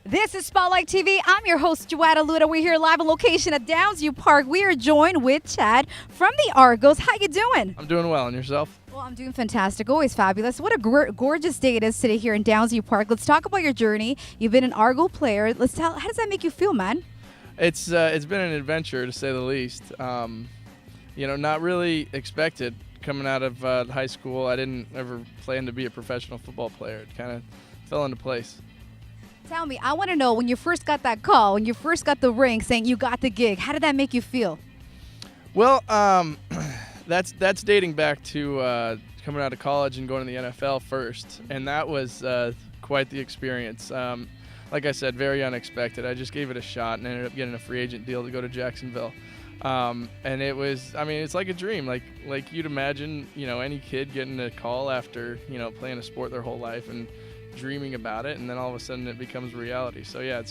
This is Spotlight TV. I'm your host, Johanna. We're here live on location at Downsview Park. We are joined with Chad from the Argos. How you doing? I'm doing well, and yourself? Well, I'm doing fantastic. Always fabulous. What a gorgeous day it is today here in Downsview Park. Let's talk about your journey. You've been an Argo player. How does that make you feel, man? It's been an adventure, to say the least. Not really expected coming out of high school. I didn't ever plan to be a professional football player. It kind of fell into place. Tell me, I want to know, when you first got that call, when you first got the ring saying you got the gig, how did that make you feel? Well, that's dating back to coming out of college and going to the NFL first, and that was quite the experience. Like I said, very unexpected. I just gave it a shot and ended up getting a free agent deal to go to Jacksonville. And it was, it's like a dream. Like you'd imagine, any kid getting a call after, playing a sport their whole life and dreaming about it, and then all of a sudden it becomes reality. So yeah,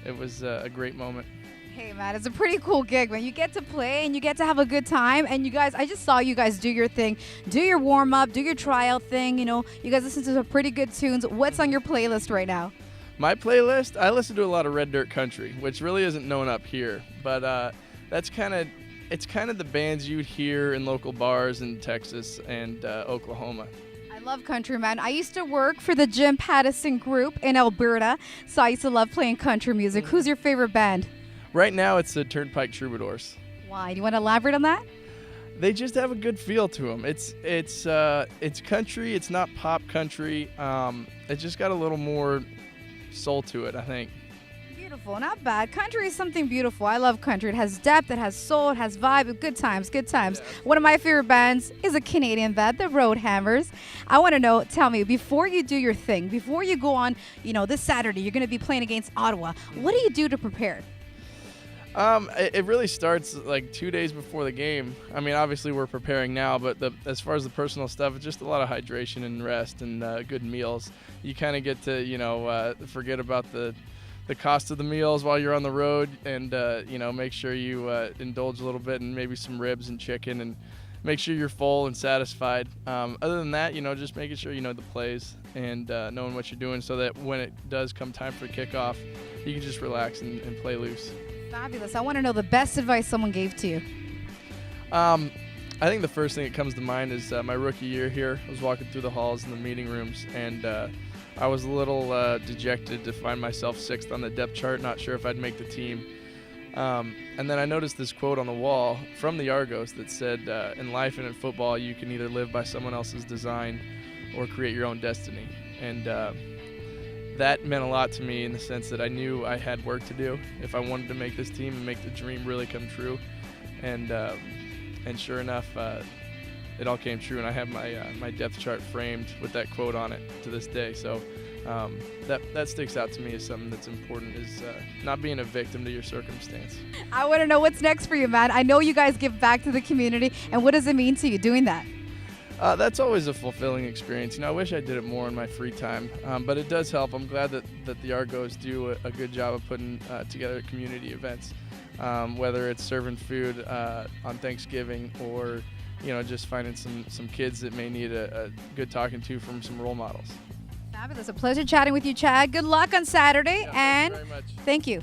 it was a great moment. Hey man, it's a pretty cool gig, man. You get to play and you get to have a good time. And you guys, I just saw you guys do your thing, do your warm up, do your tryout thing. You guys listen to some pretty good tunes. What's on your playlist right now? My playlist, I listen to a lot of Red Dirt Country, which really isn't known up here, but it's kind of the bands you'd hear in local bars in Texas and Oklahoma. I love country, man. I used to work for the Jim Pattison Group in Alberta, so I used to love playing country music. Who's your favorite band? Right now, it's the Turnpike Troubadours. Why? Do you want to elaborate on that? They just have a good feel to them. It's country. It's not pop country. It just got a little more soul to it, I think. Beautiful, not bad. Country is something beautiful. I love country. It has depth, it has soul, it has vibe. Good times, good times. Yeah. One of my favorite bands is a Canadian band, the Road Hammers. I want to know, tell me, before you do your thing, before you go on, this Saturday, you're going to be playing against Ottawa. What do you do to prepare? It really starts like 2 days before the game. Obviously we're preparing now, but as far as the personal stuff, it's just a lot of hydration and rest and good meals. You kind of get to, forget about the cost of the meals while you're on the road, and make sure you indulge a little bit and maybe some ribs and chicken, and make sure you're full and satisfied. Other than that, just making sure you know the plays and knowing what you're doing, so that when it does come time for kickoff, you can just relax and play loose. Fabulous. I want to know the best advice someone gave to you. I think the first thing that comes to mind is my rookie year here. I was walking through the halls and the meeting rooms, and I was a little dejected to find myself 6th on the depth chart, not sure if I'd make the team. And then I noticed this quote on the wall from the Argos that said, in life and in football, you can either live by someone else's design or create your own destiny. And that meant a lot to me, in the sense that I knew I had work to do if I wanted to make this team and make the dream really come true. And sure enough, it all came true, and I have my depth chart framed with that quote on it to this day. So that sticks out to me as something that's important, is not being a victim to your circumstance. I want to know what's next for you, man. I know you guys give back to the community, and what does it mean to you doing that? That's always a fulfilling experience. I wish I did it more in my free time, but it does help. I'm glad that the Argos do a good job of putting together community events, whether it's serving food on Thanksgiving, or just finding some kids that may need a good talking to from some role models. Fabulous. A pleasure chatting with you, Chad. Good luck on Saturday, Yeah, and thank you very much. Thank you.